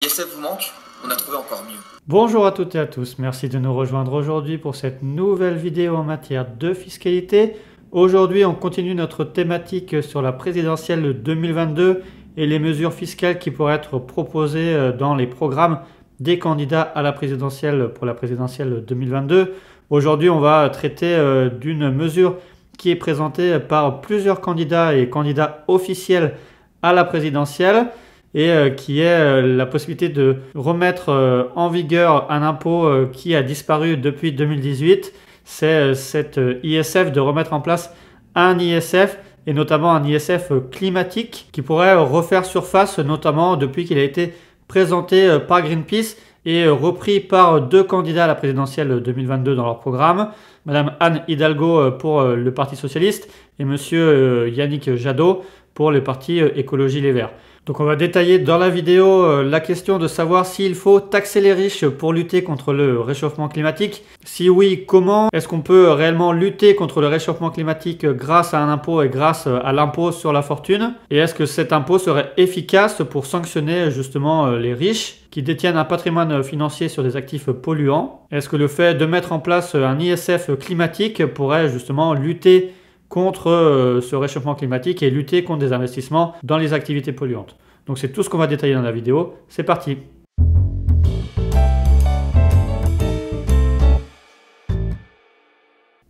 ISF vous manque? On a trouvé encore mieux. Bonjour à toutes et à tous, merci de nous rejoindre aujourd'hui pour cette nouvelle vidéo en matière de fiscalité. Aujourd'hui, on continue notre thématique sur la présidentielle 2022 et les mesures fiscales qui pourraient être proposées dans les programmes des candidats à la présidentielle pour la présidentielle 2022. Aujourd'hui, on va traiter d'une mesure qui est présentée par plusieurs candidats et candidats officiels à la présidentielle, et qui est la possibilité de remettre en vigueur un impôt qui a disparu depuis 2018. C'est cet ISF, de remettre en place un ISF, et notamment un ISF climatique qui pourrait refaire surface, notamment depuis qu'il a été présenté par Greenpeace et repris par deux candidats à la présidentielle 2022 dans leur programme, Madame Anne Hidalgo pour le Parti Socialiste et Monsieur Yannick Jadot pour le Parti Écologie Les Verts. Donc on va détailler dans la vidéo la question de savoir s'il faut taxer les riches pour lutter contre le réchauffement climatique. Si oui, comment est-ce qu'on peut réellement lutter contre le réchauffement climatique grâce à un impôt et grâce à l'impôt sur la fortune? Et est-ce que cet impôt serait efficace pour sanctionner justement les riches qui détiennent un patrimoine financier sur des actifs polluants? Est-ce que le fait de mettre en place un ISF climatique pourrait justement lutter contre ce réchauffement climatique et lutter contre des investissements dans les activités polluantes? Donc c'est tout ce qu'on va détailler dans la vidéo. C'est parti!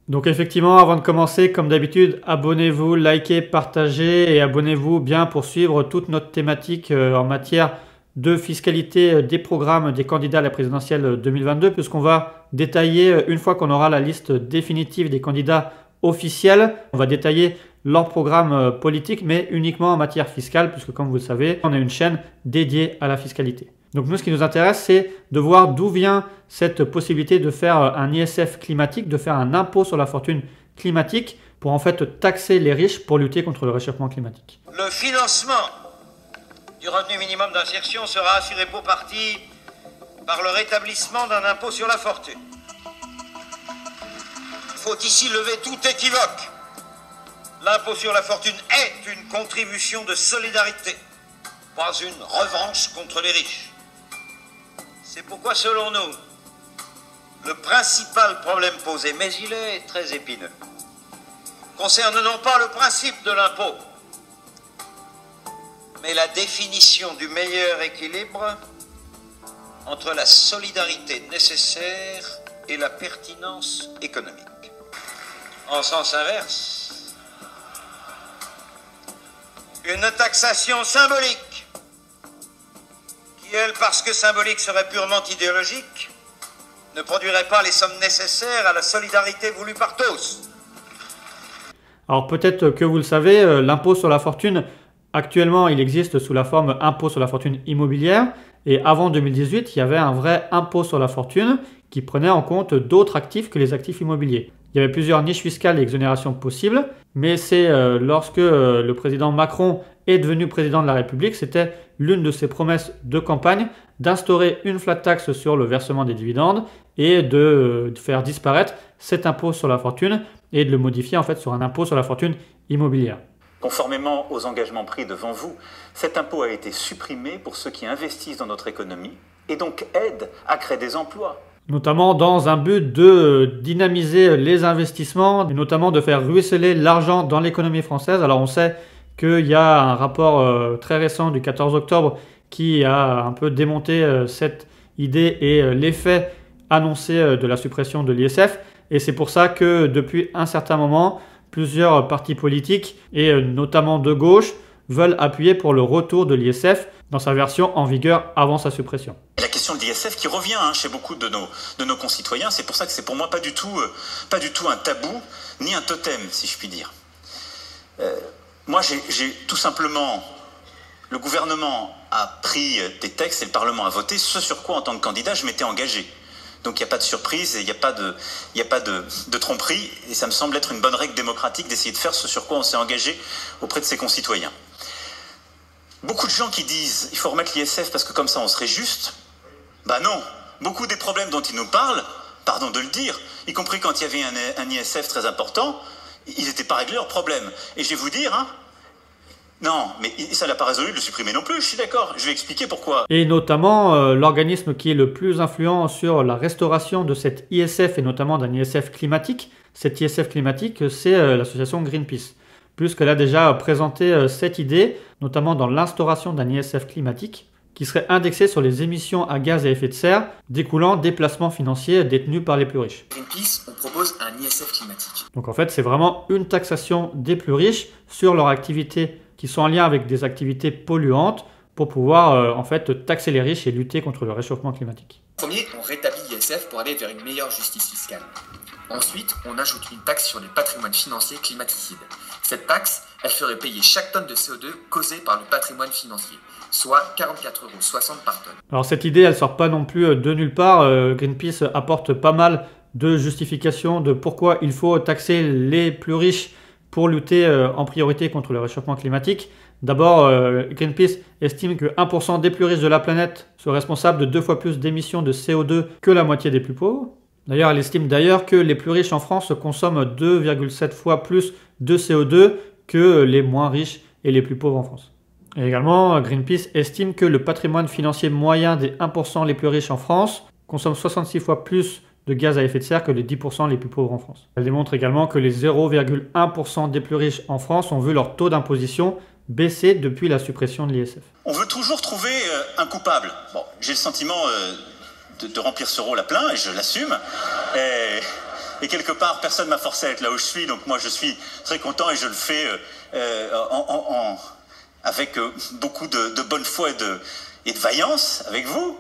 Donc effectivement, avant de commencer, comme d'habitude, abonnez-vous, likez, partagez et abonnez-vous bien pour suivre toute notre thématique en matière de fiscalité des programmes des candidats à la présidentielle 2022, puisqu'on va détailler, une fois qu'on aura la liste définitive des candidats officiels, on va détailler leur programme politique, mais uniquement en matière fiscale, puisque comme vous le savez, on a une chaîne dédiée à la fiscalité. Donc nous, ce qui nous intéresse, c'est de voir d'où vient cette possibilité de faire un ISF climatique, de faire un impôt sur la fortune climatique, pour en fait taxer les riches pour lutter contre le réchauffement climatique. Le financement du revenu minimum d'insertion sera assuré pour partie par le rétablissement d'un impôt sur la fortune. Il faut ici lever tout équivoque. L'impôt sur la fortune est une contribution de solidarité, pas une revanche contre les riches. C'est pourquoi, selon nous, le principal problème posé, mais il est très épineux, concerne non pas le principe de l'impôt, mais la définition du meilleur équilibre entre la solidarité nécessaire et la pertinence économique. En sens inverse, une taxation symbolique, qui elle, parce que symbolique serait purement idéologique, ne produirait pas les sommes nécessaires à la solidarité voulue par tous. Alors peut-être que vous le savez, l'impôt sur la fortune, actuellement il existe sous la forme impôt sur la fortune immobilière, et avant 2018, il y avait un vrai impôt sur la fortune qui prenait en compte d'autres actifs que les actifs immobiliers. Il y avait plusieurs niches fiscales et exonérations possibles, mais c'est lorsque le président Macron est devenu président de la République, c'était l'une de ses promesses de campagne d'instaurer une flat tax sur le versement des dividendes et de faire disparaître cet impôt sur la fortune et de le modifier en fait sur un impôt sur la fortune immobilière. Conformément aux engagements pris devant vous, cet impôt a été supprimé pour ceux qui investissent dans notre économie et donc aide à créer des emplois. Notamment dans un but de dynamiser les investissements, et notamment de faire ruisseler l'argent dans l'économie française. Alors on sait qu'il y a un rapport très récent du 14 octobre qui a un peu démonté cette idée et l'effet annoncé de la suppression de l'ISF. Et c'est pour ça que depuis un certain moment, plusieurs partis politiques, et notamment de gauche, veulent appuyer pour le retour de l'ISF dans sa version en vigueur avant sa suppression. La question de l'ISF qui revient chez beaucoup de nos concitoyens, c'est pour ça que c'est pour moi pas du tout un tabou, ni un totem, si je puis dire. Moi, j'ai tout simplement... Le gouvernement a pris des textes et le Parlement a voté, ce sur quoi, en tant que candidat, je m'étais engagé. Donc il n'y a pas de surprise et il n'y a pas de tromperie, et ça me semble être une bonne règle démocratique d'essayer de faire ce sur quoi on s'est engagé auprès de ses concitoyens. Beaucoup de gens qui disent « il faut remettre l'ISF parce que comme ça on serait juste », bah non, beaucoup des problèmes dont ils nous parlent, pardon de le dire, y compris quand il y avait un ISF très important, ils n'étaient pas réglés leurs problèmes. Et je vais vous dire, Non, mais ça l'a pas résolu de le supprimer non plus, je suis d'accord. Je vais expliquer pourquoi. Et notamment, l'organisme qui est le plus influent sur la restauration de cet ISF, et notamment d'un ISF climatique, cet ISF climatique, c'est l'association Greenpeace. Puisqu'elle a déjà présenté cette idée, notamment dans l'instauration d'un ISF climatique, qui serait indexé sur les émissions à gaz à effet de serre découlant des placements financiers détenus par les plus riches. Greenpeace, on propose un ISF climatique. Donc en fait, c'est vraiment une taxation des plus riches sur leurs activités qui sont en lien avec des activités polluantes pour pouvoir en fait taxer les riches et lutter contre le réchauffement climatique. Premier, on rétablit l'ISF pour aller vers une meilleure justice fiscale. Ensuite, on ajoute une taxe sur les patrimoines financiers climaticides. Cette taxe, elle ferait payer chaque tonne de CO2 causée par le patrimoine financier, soit 44,60 € par tonne. Alors cette idée, elle sort pas non plus de nulle part. Greenpeace apporte pas mal de justifications de pourquoi il faut taxer les plus riches pour lutter en priorité contre le réchauffement climatique. D'abord, Greenpeace estime que 1% des plus riches de la planète sont responsables de 2 fois plus d'émissions de CO2 que la moitié des plus pauvres. D'ailleurs, elle estime que les plus riches en France consomment 2,7 fois plus de CO2 que les moins riches et les plus pauvres en France. Et également, Greenpeace estime que le patrimoine financier moyen des 1% les plus riches en France consomme 66 fois plus de gaz à effet de serre que les 10% les plus pauvres en France. Elle démontre également que les 0,1% des plus riches en France ont vu leur taux d'imposition baisser depuis la suppression de l'ISF. On veut toujours trouver un coupable. Bon, j'ai le sentiment de remplir ce rôle à plein et je l'assume. Et quelque part, personne ne m'a forcé à être là où je suis, donc moi je suis très content et je le fais avec beaucoup de bonne foi et de vaillance avec vous.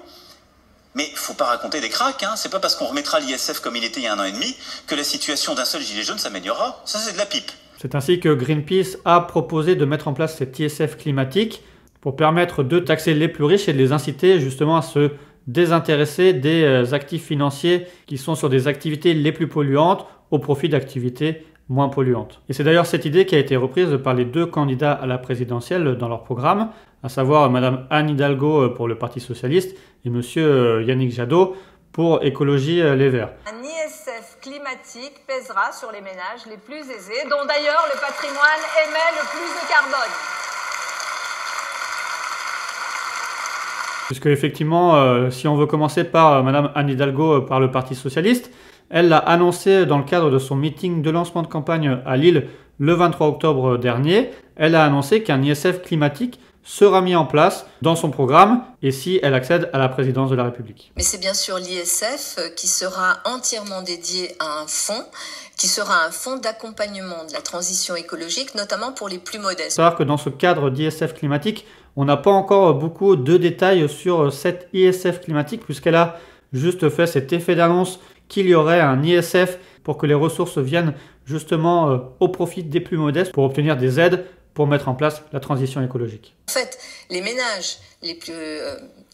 Mais il ne faut pas raconter des cracks, hein. C'est pas parce qu'on remettra l'ISF comme il était il y a 1 an et demi que la situation d'un seul gilet jaune s'améliorera. Ça, c'est de la pipe. C'est ainsi que Greenpeace a proposé de mettre en place cet ISF climatique pour permettre de taxer les plus riches et de les inciter justement à se désintéresser des actifs financiers qui sont sur des activités les plus polluantes au profit d'activités moins polluantes. Et c'est d'ailleurs cette idée qui a été reprise par les 2 candidats à la présidentielle dans leur programme, à savoir Madame Anne Hidalgo pour le Parti Socialiste et Monsieur Yannick Jadot pour Écologie Les Verts. Un ISF climatique pèsera sur les ménages les plus aisés, dont d'ailleurs le patrimoine émet le plus de carbone. Puisque effectivement, si on veut commencer par Madame Anne Hidalgo par le Parti Socialiste, elle l'a annoncé dans le cadre de son meeting de lancement de campagne à Lille le 23 octobre dernier. Elle a annoncé qu'un ISF climatique sera mis en place dans son programme et si elle accède à la présidence de la République. Mais c'est bien sûr l'ISF qui sera entièrement dédié à un fonds, qui sera un fonds d'accompagnement de la transition écologique, notamment pour les plus modestes. Il faut savoir que dans ce cadre d'ISF climatique, on n'a pas encore beaucoup de détails sur cette ISF climatique puisqu'elle a juste fait cet effet d'annonce qu'il y aurait un ISF pour que les ressources viennent justement au profit des plus modestes pour obtenir des aides pour mettre en place la transition écologique. En fait, les ménages les plus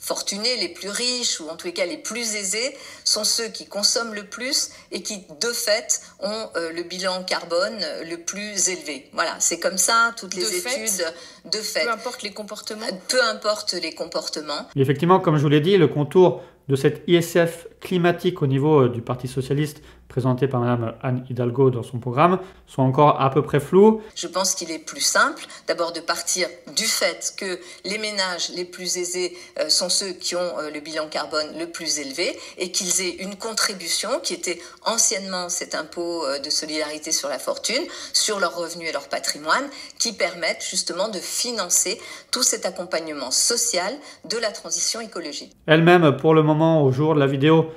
fortunés, les plus riches ou en tous les cas les plus aisés sont ceux qui consomment le plus et qui de fait ont le bilan carbone le plus élevé. Voilà, c'est comme ça, toutes les études de fait. Peu importe les comportements. Peu importe les comportements. Et effectivement, comme je vous l'ai dit, le contour de cette ISF climatique au niveau du Parti Socialiste présenté par Mme Anne Hidalgo dans son programme sont encore à peu près flous. Je pense qu'il est plus simple d'abord de partir du fait que les ménages les plus aisés sont ceux qui ont le bilan carbone le plus élevé et qu'ils aient une contribution qui était anciennement cet impôt de solidarité sur la fortune, sur leurs revenus et leur patrimoine, qui permettent justement de financer tout cet accompagnement social de la transition écologique. Elle-même, pour le moment, au jour de la vidéo,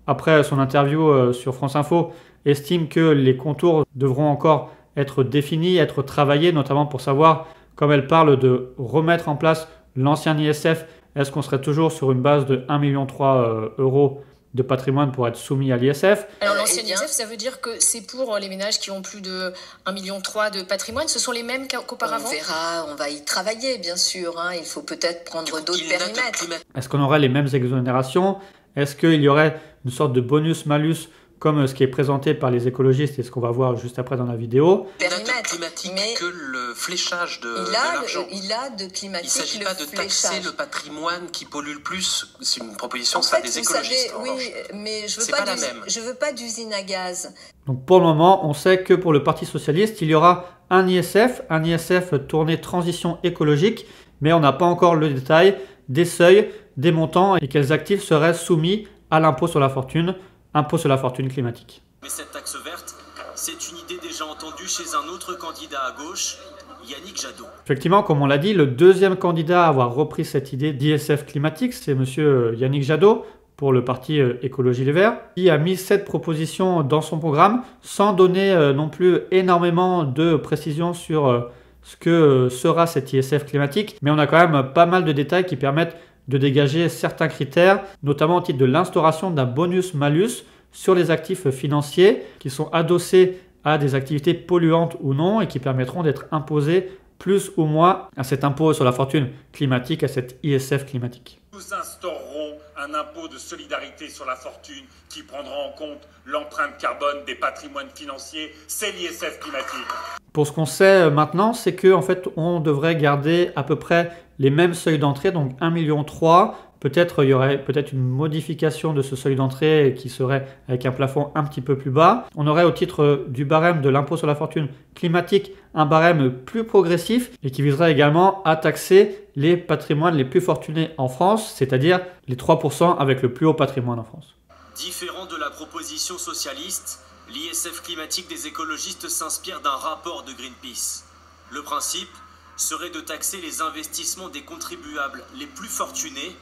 après son interview sur France Info, estime que les contours devront encore être définis, être travaillés, notamment pour savoir, comme elle parle de remettre en place l'ancien ISF, est-ce qu'on serait toujours sur une base de 1,3 million € de patrimoine pour être soumis à l'ISF? Alors l'ancien ISF, ça veut dire que c'est pour les ménages qui ont plus de 1,3 million de patrimoine, ce sont les mêmes qu'auparavant? On verra, on va y travailler bien sûr, hein. Il faut peut-être prendre d'autres périmètres. Est-ce qu'on aurait les mêmes exonérations? Est-ce qu'il y aurait une sorte de bonus-malus comme ce qui est présenté par les écologistes et ce qu'on va voir juste après dans la vidéo. Il n'a de climatique que le fléchage de l'argent. Il a de climatique. Il ne s'agit pas de taxer le patrimoine qui pollue le plus. C'est une proposition en fait, des écologistes. Oui, mais je veux pas d'usine à gaz. Donc pour le moment, on sait que pour le Parti socialiste, il y aura un ISF tourné transition écologique, mais on n'a pas encore le détail des seuils, des montants et quels actifs seraient soumis à l'impôt sur la fortune climatique. Mais cette taxe verte, c'est une idée déjà entendue chez un autre candidat à gauche, Yannick Jadot. Effectivement, comme on l'a dit, le deuxième candidat à avoir repris cette idée d'ISF climatique, c'est M. Yannick Jadot, pour le parti Écologie Les Verts, qui a mis cette proposition dans son programme sans donner non plus énormément de précisions sur ce que sera cet ISF climatique, mais on a quand même pas mal de détails qui permettent de dégager certains critères, notamment au titre de l'instauration d'un bonus-malus sur les actifs financiers qui sont adossés à des activités polluantes ou non et qui permettront d'être imposés plus ou moins à cet impôt sur la fortune climatique, à cet ISF climatique. Nous instaurerons un impôt de solidarité sur la fortune qui prendra en compte l'empreinte carbone des patrimoines financiers, c'est l'ISF climatique. Pour ce qu'on sait maintenant, c'est qu'en fait, on devrait garder à peu près les mêmes seuils d'entrée, donc 1,3 million. Peut-être il y aurait peut-être une modification de ce seuil d'entrée qui serait avec un plafond un petit peu plus bas. On aurait au titre du barème de l'impôt sur la fortune climatique un barème plus progressif et qui viserait également à taxer les patrimoines les plus fortunés en France, c'est-à-dire les 3% avec le plus haut patrimoine en France. Différent de la proposition socialiste, l'ISF climatique des écologistes s'inspire d'un rapport de Greenpeace. Le principe serait de taxer les investissements des contribuables les plus fortunés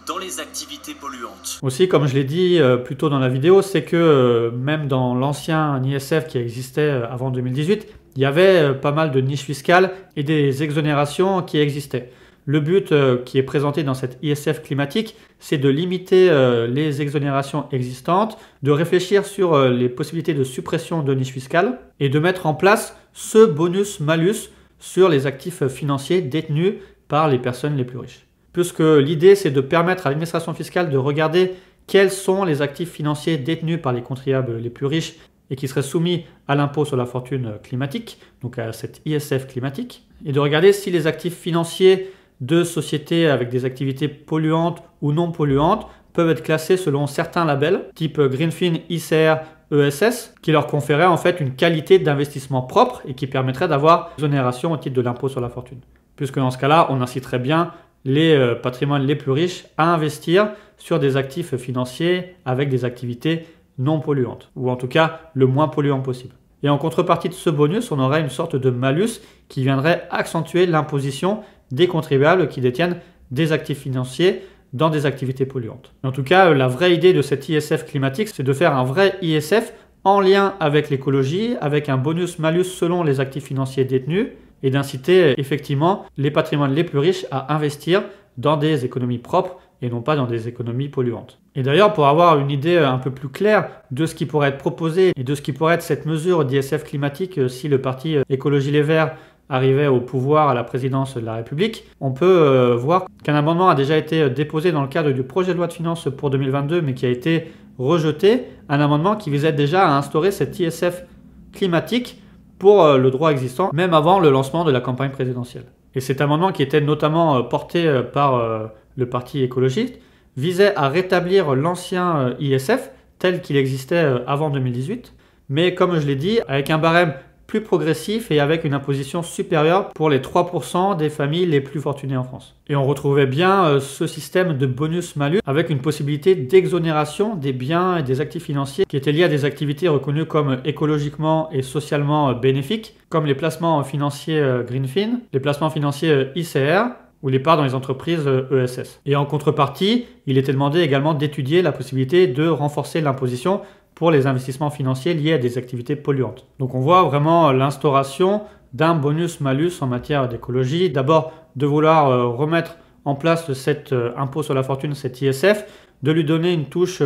dans les activités polluantes. Aussi, comme je l'ai dit plus tôt dans la vidéo, c'est que même dans l'ancien ISF qui existait avant 2018, il y avait pas mal de niches fiscales et des exonérations qui existaient. Le but qui est présenté dans cette ISF climatique, c'est de limiter les exonérations existantes, de réfléchir sur les possibilités de suppression de niches fiscales et de mettre en place ce bonus-malus sur les actifs financiers détenus par les personnes les plus riches. Puisque l'idée, c'est de permettre à l'administration fiscale de regarder quels sont les actifs financiers détenus par les contribuables les plus riches et qui seraient soumis à l'impôt sur la fortune climatique, donc à cette ISF climatique, et de regarder si les actifs financiers de sociétés avec des activités polluantes ou non polluantes peuvent être classés selon certains labels, type Greenfin, ICR, ESS, qui leur conféraient en fait une qualité d'investissement propre et qui permettrait d'avoir exonération au titre de l'impôt sur la fortune. Puisque dans ce cas-là, on inciterait bien les patrimoines les plus riches à investir sur des actifs financiers avec des activités non polluantes, ou en tout cas le moins polluant possible. Et en contrepartie de ce bonus, on aurait une sorte de malus qui viendrait accentuer l'imposition des contribuables qui détiennent des actifs financiers dans des activités polluantes. En tout cas, la vraie idée de cet ISF climatique, c'est de faire un vrai ISF en lien avec l'écologie, avec un bonus-malus selon les actifs financiers détenus, et d'inciter effectivement les patrimoines les plus riches à investir dans des économies propres et non pas dans des économies polluantes. Et d'ailleurs, pour avoir une idée un peu plus claire de ce qui pourrait être proposé et de ce qui pourrait être cette mesure d'ISF climatique si le parti Écologie Les Verts arrivait au pouvoir à la présidence de la République, on peut voir qu'un amendement a déjà été déposé dans le cadre du projet de loi de finances pour 2022, mais qui a été rejeté, un amendement qui visait déjà à instaurer cet ISF climatique pour le droit existant, même avant le lancement de la campagne présidentielle. Et cet amendement, qui était notamment porté par le parti écologiste, visait à rétablir l'ancien ISF tel qu'il existait avant 2018, mais comme je l'ai dit, avec un barème plus progressif et avec une imposition supérieure pour les 3% des familles les plus fortunées en France. Et on retrouvait bien ce système de bonus-malus avec une possibilité d'exonération des biens et des actifs financiers qui étaient liés à des activités reconnues comme écologiquement et socialement bénéfiques, comme les placements financiers Greenfin, les placements financiers ICR, ou les parts dans les entreprises ESS. Et en contrepartie, il était demandé également d'étudier la possibilité de renforcer l'imposition pour les investissements financiers liés à des activités polluantes. Donc on voit vraiment l'instauration d'un bonus-malus en matière d'écologie. D'abord, de vouloir remettre en place cet impôt sur la fortune, cet ISF, de lui donner une touche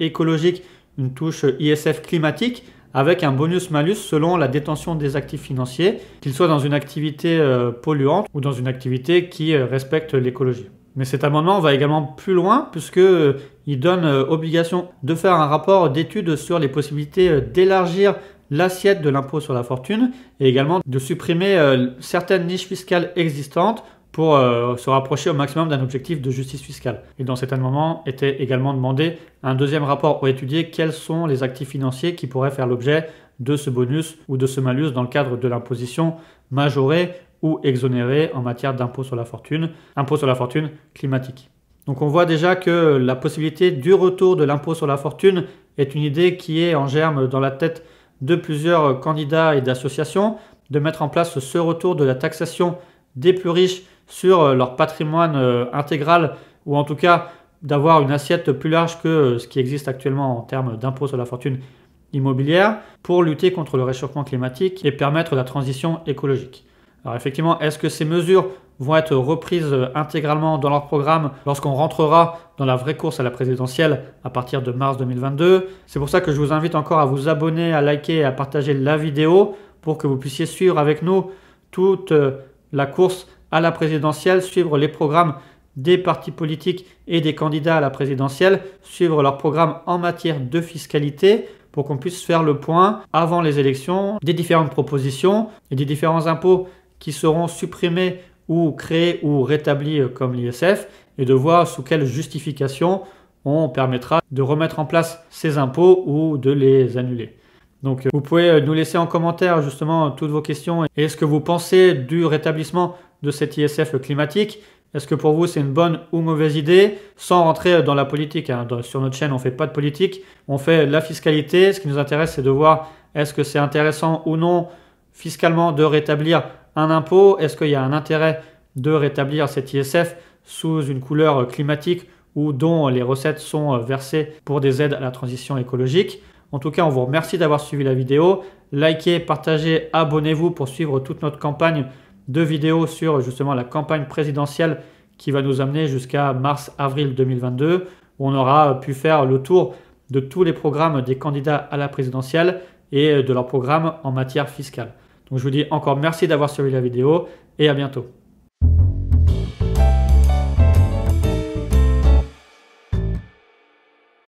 écologique, une touche ISF climatique, avec un bonus-malus selon la détention des actifs financiers, qu'ils soient dans une activité polluante ou dans une activité qui respecte l'écologie. Mais cet amendement va également plus loin puisqu'il donne obligation de faire un rapport d'étude sur les possibilités d'élargir l'assiette de l'impôt sur la fortune et également de supprimer certaines niches fiscales existantes pour se rapprocher au maximum d'un objectif de justice fiscale. Et dans cet amendement était également demandé un deuxième rapport pour étudier quels sont les actifs financiers qui pourraient faire l'objet de ce bonus ou de ce malus dans le cadre de l'imposition majorée ou exonérée en matière d'impôt sur la fortune climatique. Donc on voit déjà que la possibilité du retour de l'impôt sur la fortune est une idée qui est en germe dans la tête de plusieurs candidats et d'associations, de mettre en place ce retour de la taxation des plus riches sur leur patrimoine intégral, ou en tout cas d'avoir une assiette plus large que ce qui existe actuellement en termes d'impôt sur la fortune immobilière pour lutter contre le réchauffement climatique et permettre la transition écologique. Alors effectivement, est-ce que ces mesures vont être reprises intégralement dans leur programme lorsqu'on rentrera dans la vraie course à la présidentielle à partir de mars 2022? C'est pour ça que je vous invite encore à vous abonner, à liker et à partager la vidéo pour que vous puissiez suivre avec nous toute la course à la présidentielle, suivre les programmes des partis politiques et des candidats à la présidentielle, suivre leurs programmes en matière de fiscalité pour qu'on puisse faire le point avant les élections des différentes propositions et des différents impôts qui seront supprimés ou créés ou rétablis comme l'ISF et de voir sous quelle justification on permettra de remettre en place ces impôts ou de les annuler. Donc vous pouvez nous laisser en commentaire justement toutes vos questions et ce que vous pensez du rétablissement de cet ISF climatique. Est-ce que pour vous c'est une bonne ou mauvaise idée? Sans rentrer dans la politique, hein. Sur notre chaîne on ne fait pas de politique, on fait la fiscalité. Ce qui nous intéresse c'est de voir est-ce que c'est intéressant ou non fiscalement de rétablir un impôt. Est-ce qu'il y a un intérêt de rétablir cet ISF sous une couleur climatique ou dont les recettes sont versées pour des aides à la transition écologique? En tout cas, on vous remercie d'avoir suivi la vidéo. Likez, partagez, abonnez-vous pour suivre toute notre campagne de vidéos sur justement la campagne présidentielle qui va nous amener jusqu'à mars-avril 2022 où on aura pu faire le tour de tous les programmes des candidats à la présidentielle et de leurs programmes en matière fiscale. Donc je vous dis encore merci d'avoir suivi la vidéo et à bientôt.